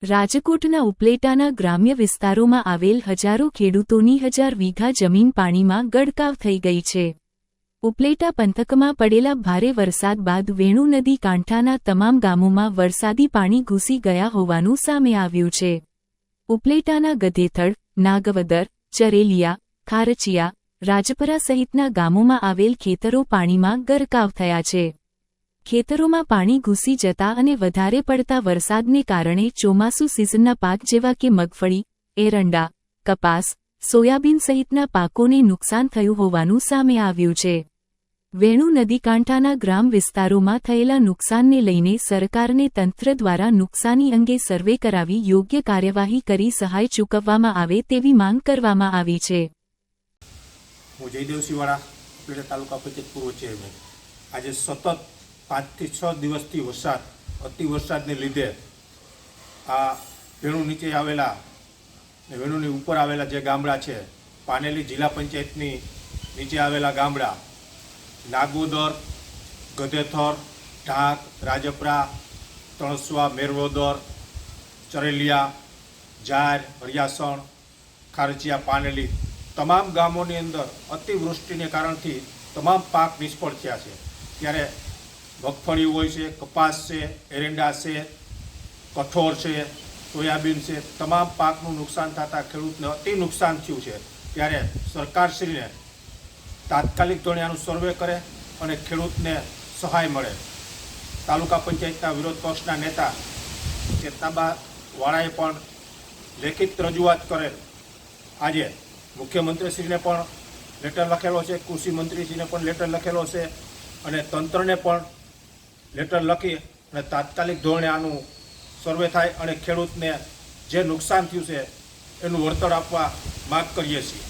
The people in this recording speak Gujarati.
રાજકોટના ઉપલેટાના ગ્રામ્ય વિસ્તારોમાં આવેલ હજારો ખેડૂતોની 1000 વીઘા જમીન પાણીમાં ગરકાવ થઈ ગઈ છે। ઉપલેટા પંથકમાં પડેલા ભારે વરસાદ બાદ વેણુ નદી કાંઠાના તમામ ગામોમાં વરસાદી પાણી ઘૂસી ગયા હોવાનું સામે આવ્યું છે। ઉપલેટાના ગધેથડ, નાગવદર, ચરેલિયા, ખારચિયા, રાજપરા સહિતના ગામોમાં આવેલ ખેતરો પાણીમાં ગરકાવ થયા છે। ખેતરોમાં પાણી ઘૂસી જતા અને વધારે પડતા વરસાદને કારણે ચોમાસુ સિઝનના પાક જેવા કે મગફળી, એરંડા, કપાસ, સોયાબીન સહિતના પાકોને નુકસાન થયું હોવાનું સામે આવ્યું છે। વેણુ નદીકાંઠાના ગ્રામ વિસ્તારોમાં થયેલા નુકસાનને લઈને સરકારને તંત્ર દ્વારા નુકસાની અંગે સર્વે કરાવી યોગ્ય કાર્યવાહી કરી સહાય ચૂકવવામાં આવે તેવી માંગ કરવામાં આવી છે। હું જયદેવસિંહવાળા ઉપલેટા તાલુકા પંચાયત પૂર્વ ચેરમેન આજે સતત 5 થી 6 દિવસથી વરસાદ અતિવરસાદને લીધે આ વેણુ નીચે આવેલા વેણુની ઉપર આવેલા જે ગામડા છે પાનેલી જિલ્લા પંચાયતની નીચે આવેલા ગામડા નાગોદર, ગધેથર, ઢાક, રાજપરા, તણસવા, મેરવોદર, ચરેલિયા, જાર, હરિયાસણ, ખારચિયા, પાનેલી તમામ ગામોની અંદર અતિવૃષ્ટિને કારણથી તમામ પાક નિષ્ફળ થયા છે। ત્યારે મગફળી હોય છે, કપાસ છે, એરંડા છે, કઠોળ છે, સોયાબીન છે, તમામ પાકનું નુકસાન થતાં ખેડૂતને અતિ નુકસાન થયું છે। ત્યારે સરકારશ્રીને તાત્કાલિક ધોરણે આનું સર્વે કરે અને ખેડૂતને સહાય મળે। તાલુકા પંચાયતના વિરોધ પક્ષના નેતા ચેતનાબા વાળાએ પણ લેખિત રજૂઆત કરેલ। આજે મુખ્યમંત્રીશ્રીને પણ લેટર લખેલો છે, કૃષિ મંત્રીશ્રીને પણ લેટર લખેલો છે અને તંત્રને પણ લેટર લખી અને તાત્કાલિક ધોરણે આનું સર્વે થાય અને ખેડૂતને જે નુકસાન થયું છે એનું વળતર આપવા માગ કરીએ છીએ।